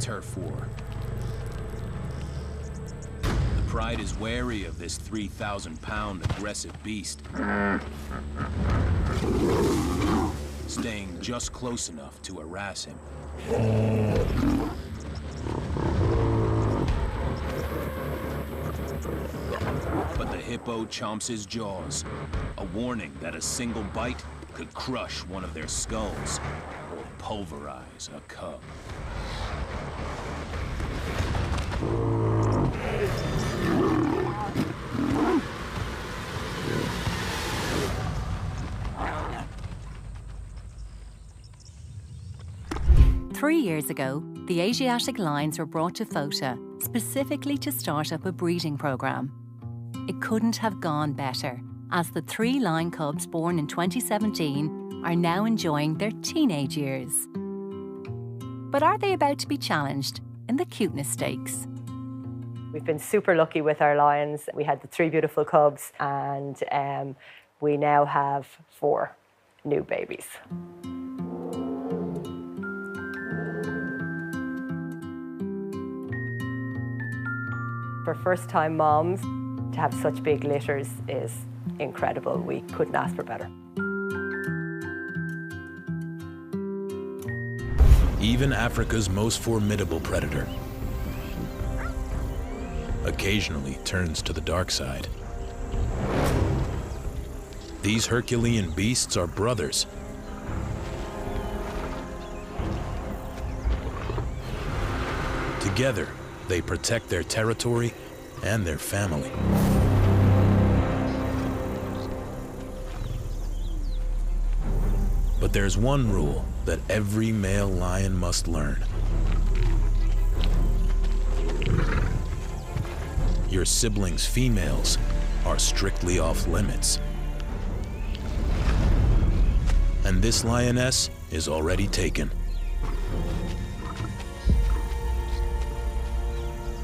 turf war. The pride is wary of this 3,000-pound aggressive beast, staying just close enough to harass him. But the hippo chomps his jaws, a warning that a single bite could crush one of their skulls or pulverize a cub. Three years ago, the Asiatic lions were brought to FOTA specifically to start up a breeding programme. It couldn't have gone better, as the 3 lion cubs born in 2017 are now enjoying their teenage years. But are they about to be challenged in the cuteness stakes? We've been super lucky with our lions. We had the 3 beautiful cubs, and we now have 4 new babies. For first-time moms, to have such big litters is incredible. We couldn't ask for better. Even Africa's most formidable predator occasionally turns to the dark side. These Herculean beasts are brothers. Together, they protect their territory and their family. But there's one rule that every male lion must learn. Your siblings' females are strictly off limits. And this lioness is already taken.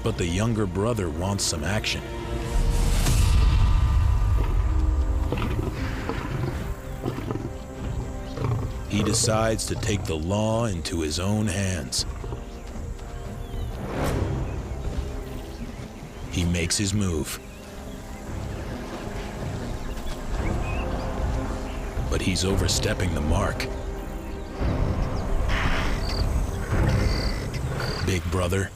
But the younger brother wants some action. He decides to take the law into his own hands. He makes his move. But he's overstepping the mark. Big brother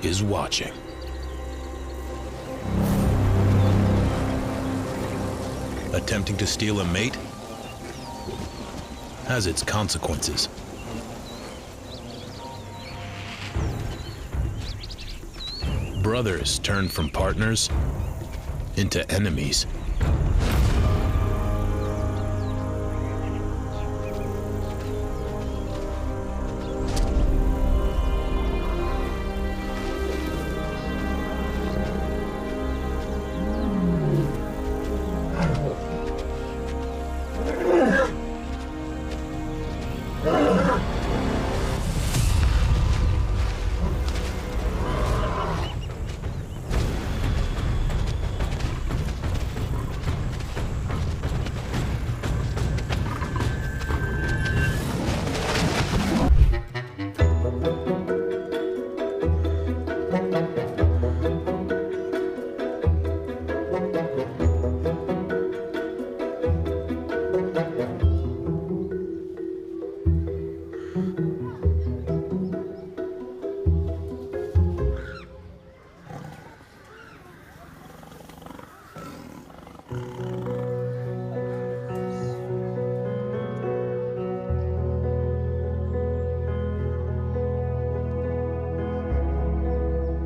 is watching. Attempting to steal a mate has its consequences. Brothers turn from partners into enemies.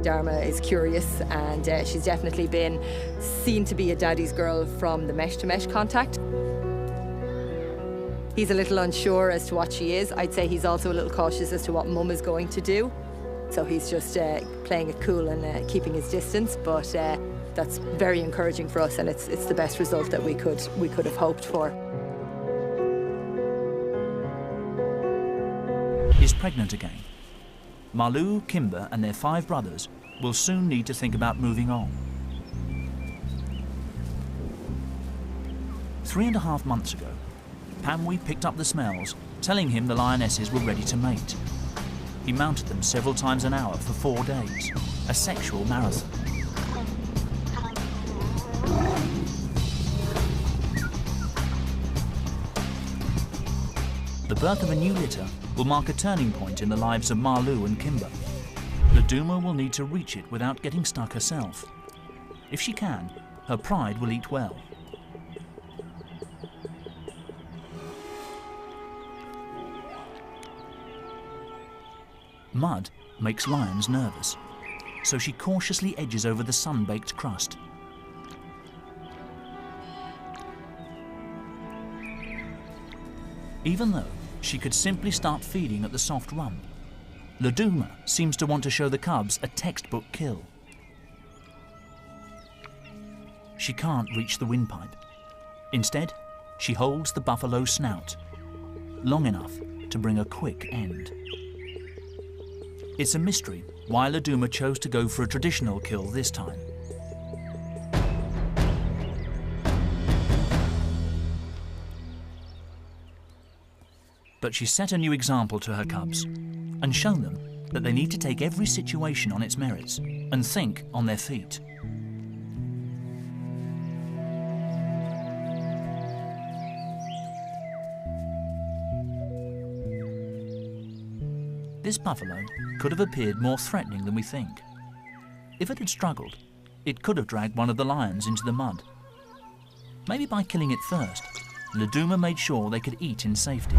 Dharma is curious, and she's definitely been seen to be a daddy's girl from the mesh-to-mesh contact. He's a little unsure as to what she is. I'd say he's also a little cautious as to what mum is going to do. So he's just playing it cool and keeping his distance, but that's very encouraging for us, and it's the best result that we could have hoped for. Is pregnant again. Malu, Kimber and their 5 brothers will soon need to think about moving on. 3.5 months ago, Pamwe picked up the smells telling him the lionesses were ready to mate. He mounted them several times an hour for 4 days, a sexual marathon. The birth of a new litter will mark a turning point in the lives of Malu and Kimber. Laduma will need to reach it without getting stuck herself. If she can, her pride will eat well. Mud makes lions nervous, so she cautiously edges over the sun-baked crust. Even though she could simply start feeding at the soft rump, Laduma seems to want to show the cubs a textbook kill. She can't reach the windpipe. Instead, she holds the buffalo's snout, long enough to bring a quick end. It's a mystery why Laduma chose to go for a traditional kill this time. But she set a new example to her cubs and shown them that they need to take every situation on its merits and think on their feet. This buffalo could have appeared more threatening than we think. If it had struggled, it could have dragged one of the lions into the mud. Maybe by killing it first, Laduma made sure they could eat in safety.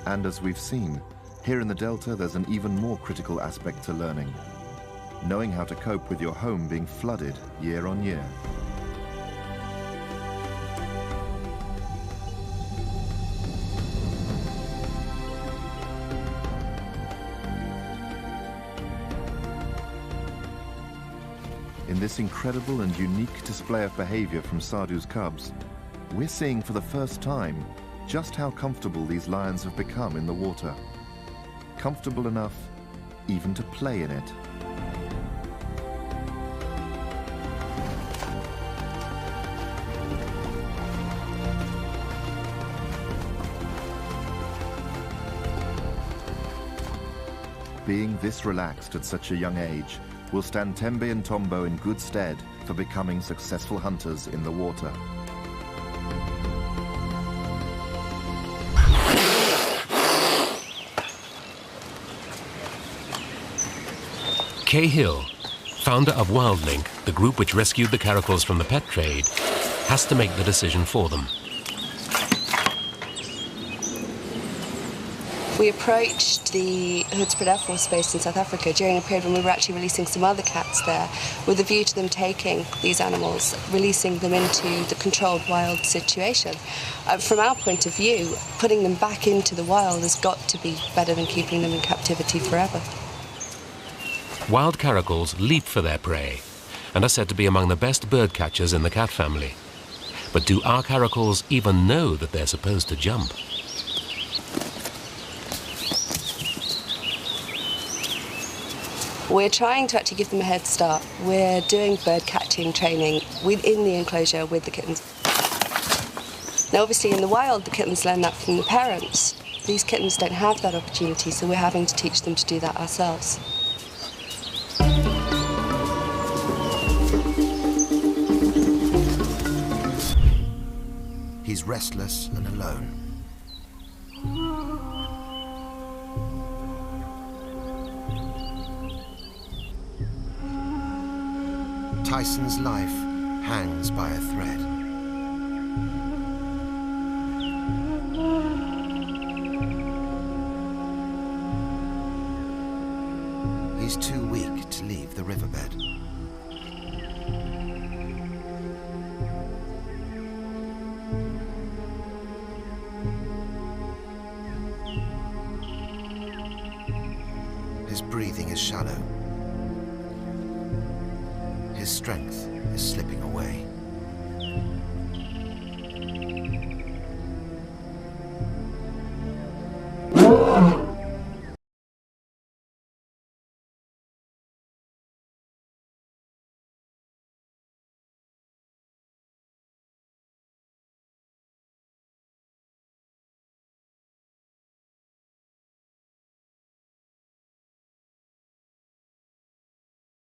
And as we've seen, here in the Delta there's an even more critical aspect to learning. Knowing how to cope with your home being flooded year on year. In this incredible and unique display of behavior from Sadhu's cubs, we're seeing for the first time just how comfortable these lions have become in the water. Comfortable enough even to play in it. Being this relaxed at such a young age will stand Tembe and Tombo in good stead for becoming successful hunters in the water. Cahill, founder of WildLink, the group which rescued the caracals from the pet trade, has to make the decision for them. We approached the Hoedspruit Air Force Base in South Africa during a period when we were actually releasing some other cats there, with a view to them taking these animals, releasing them into the controlled wild situation. From our point of view, putting them back into the wild has got to be better than keeping them in captivity forever. Wild caracals leap for their prey and are said to be among the best bird catchers in the cat family. But do our caracals even know that they're supposed to jump? We're trying to actually give them a head start. We're doing bird catching training within the enclosure with the kittens. Now obviously in the wild the kittens learn that from the parents. These kittens don't have that opportunity, so we're having to teach them to do that ourselves. He's restless and alone. Tyson's life hangs by a thread. He's too weak to leave the riverbed. His breathing is shallow. His strength is slipping away.